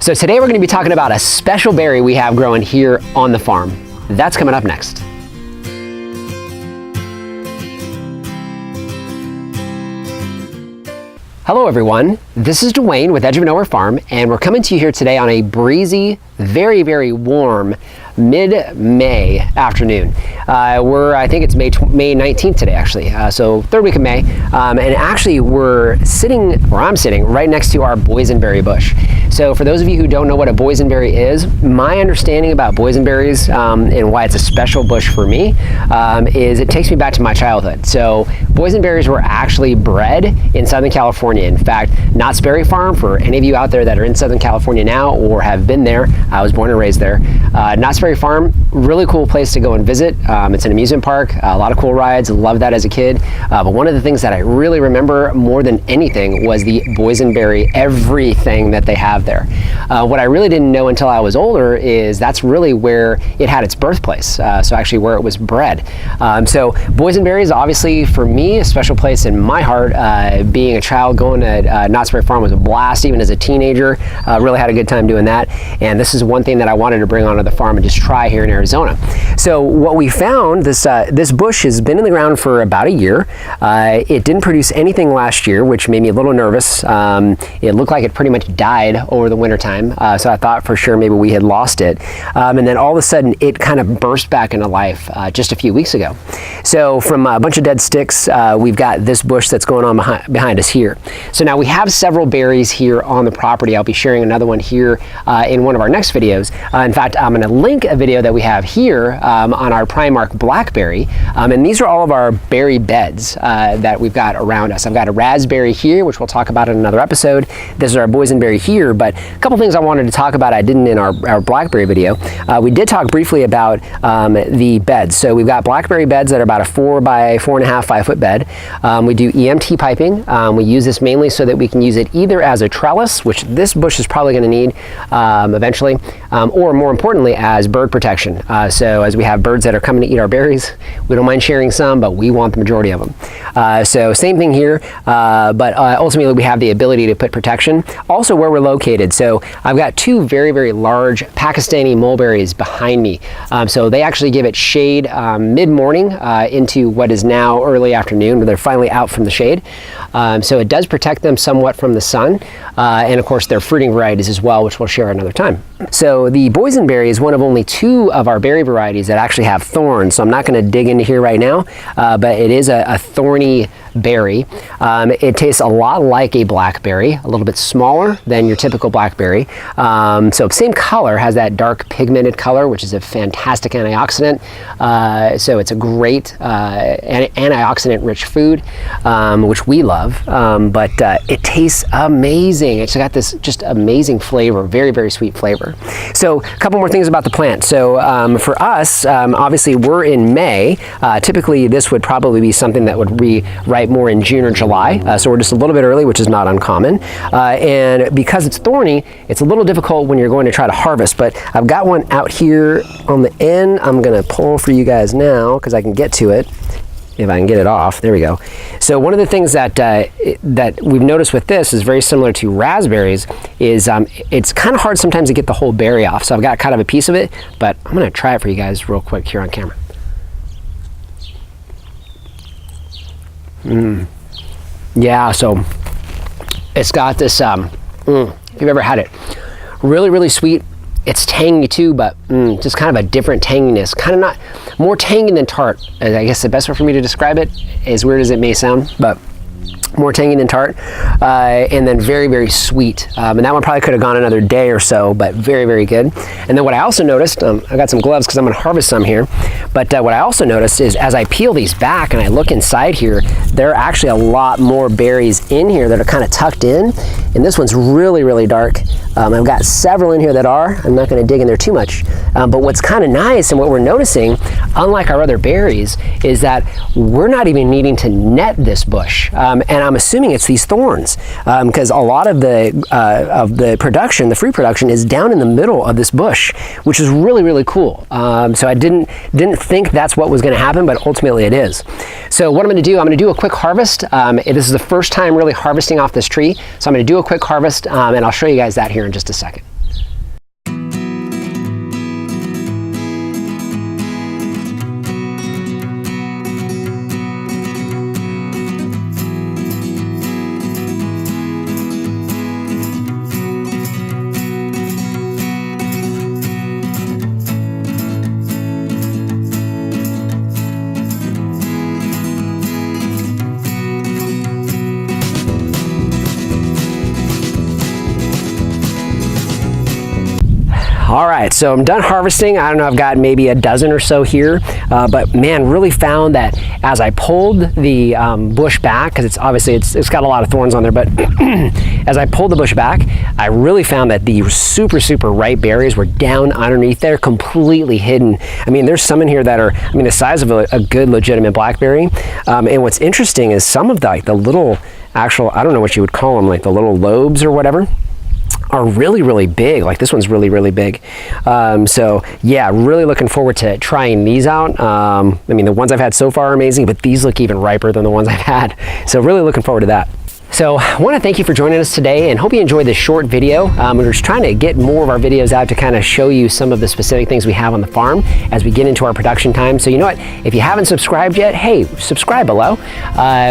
So today we're going to be talking about a special berry we have growing here on the farm. That's coming up next. Hello everyone, this is Dwayne with Edge of Nowhere Farm, and we're coming to you here today on a breezy, very, very warm mid-May afternoon. I think it's May 19th today actually, so third week of May, and actually I'm sitting right next to our boysenberry bush. So for those of you who don't know what a boysenberry is, my understanding about boysenberries and why it's a special bush for me is it takes me back to my childhood. So boysenberries were actually bred in Southern California. In fact, Knott's Berry Farm, for any of you out there that are in Southern California now or have been there, I was born and raised there. Knott's Berry Farm, really cool place to go and visit. It's an amusement park, a lot of cool rides, loved that as a kid. But one of the things that I really remember more than anything was the boysenberry, everything that they have there. What I really didn't know until I was older is that's really where it had its birthplace, so actually where it was bred. So boysenberries, obviously for me, a special place in my heart. Being a child, going to Knott's Berry Farm was a blast, even as a teenager. Really had a good time doing that, and this is one thing that I wanted to bring onto the farm and just try here in Arizona. So what we found, this bush has been in the ground for about a year. It didn't produce anything last year, which made me a little nervous. It looked like it pretty much died over the winter time, so I thought for sure maybe we had lost it. And then all of a sudden it kind of burst back into life just a few weeks ago. So from a bunch of dead sticks, we've got this bush that's going on behind us here. So now we have several berries here on the property. I'll be sharing another one here in one of our next videos. In fact, I'm going to link a video that we have here on our Primark Blackberry, and these are all of our berry beds that we've got around us. I've got a raspberry here, which we'll talk about in another episode. This is our boysenberry here, but a couple things I wanted to talk about I didn't in our Blackberry video. We did talk briefly about the beds. So we've got Blackberry beds that are about a 4 by 4.5, 5 foot bed. We do EMT piping. We use this mainly so that we can use it either as a trellis, which this bush is probably going to need eventually, or more importantly as bird protection. So as we have birds that are coming to eat our berries, we don't mind sharing some, but we want the majority of them. So same thing here, but ultimately we have the ability to put protection. Also where we're located. So I've got two very, very large Pakistani mulberries behind me. So they actually give it shade mid-morning into what is now early afternoon, where they're finally out from the shade. So it does protect them somewhat from the sun, and of course they're fruiting varieties as well, which we'll share another time. So the boysenberry is one of only 2 of our berry varieties that actually have thorns, so I'm not going to dig into here right now, but it is a thorny berry. It tastes a lot like a blackberry, a little bit smaller than your typical blackberry. So same color, has that dark pigmented color, which is a fantastic antioxidant. So it's a great antioxidant rich food, which we love, but it tastes amazing. It's got this just amazing flavor, very, very sweet flavor. So a couple more things about the plant. So for us, obviously we're in May. Typically this would probably be something that would be ripe more in June or July. So we're just a little bit early, which is not uncommon. And because it's thorny, it's a little difficult when you're going to try to harvest, but I've got one out here on the end. I'm gonna pull for you guys now because I can get to it. If I can get it off, there we go. So one of the things that that we've noticed with this is very similar to raspberries is it's kind of hard sometimes to get the whole berry off. So I've got kind of a piece of it, but I'm gonna try it for you guys real quick here on camera. Yeah, so it's got this, if you've ever had it, really, really sweet. It's tangy too, but just kind of a different tanginess. Kind of not, more tangy than tart. I guess the best way for me to describe it, as weird as it may sound, but more tangy than tart, and then very, very sweet. And that one probably could have gone another day or so, but very, very good. And then what I also noticed, I got some gloves because I'm gonna harvest some here, but what I also noticed is as I peel these back and I look inside here, there are actually a lot more berries in here that are kind of tucked in, and this one's really, really dark. I've got several in here that are. I'm not gonna dig in there too much, but what's kind of nice and what we're noticing, unlike our other berries, is that we're not even needing to net this bush. And I'm assuming it's these thorns, because a lot of the production, the fruit production, is down in the middle of this bush, which is really, really cool. So I didn't think that's what was going to happen, but ultimately it is. So what I'm going to do, I'm going to do a quick harvest. This is the first time really harvesting off this tree, so I'm going to do a quick harvest, and I'll show you guys that here in just a second. All right, so I'm done harvesting. I don't know, I've got maybe a dozen or so here, but man, really found that as I pulled the bush back, because it's obviously it's got a lot of thorns on there, but as I pulled the bush back, I really found that the super ripe berries were down underneath there, completely hidden. I mean, there's some in here that are, I mean, the size of a good legitimate blackberry. And what's interesting is some of the little actual, I don't know what you would call them, like the little lobes or whatever, are really big. Like this one's really big. So yeah, really looking forward to trying these out. I mean, the ones I've had so far are amazing, but these look even riper than the ones I've had. So really looking forward to that. So I want to thank you for joining us today and hope you enjoyed this short video. We're just trying to get more of our videos out to kind of show you some of the specific things we have on the farm as we get into our production time. So you know what, if you haven't subscribed yet, hey, subscribe below.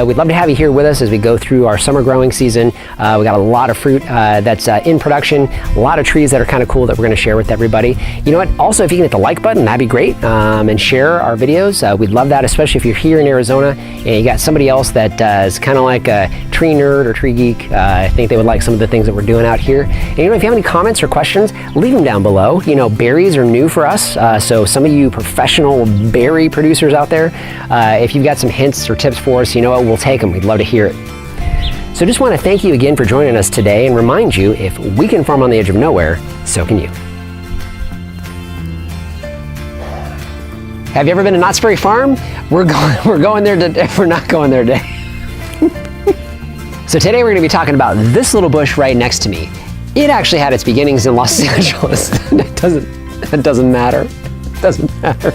We'd love to have you here with us as we go through our summer growing season. We got a lot of fruit that's in production, a lot of trees that are kind of cool that we're going to share with everybody. You know what, also if you can hit the like button, that'd be great, and share our videos. We'd love that, especially if you're here in Arizona and you got somebody else that is kind of like a tree nerd or tree geek. I think they would like some of the things that we're doing out here. And you know, if you have any comments or questions, leave them down below. You know, berries are new for us, so some of you professional berry producers out there, if you've got some hints or tips for us, you know what, we'll take them. We'd love to hear it. So just want to thank you again for joining us today and remind you, if we can farm on the edge of nowhere, so can you. Have you ever been to Knott's Berry Farm? We're going there today. We're not going there today. So today we're going to be talking about this little bush right next to me. It actually had its beginnings in Los Angeles. It doesn't matter. It doesn't matter.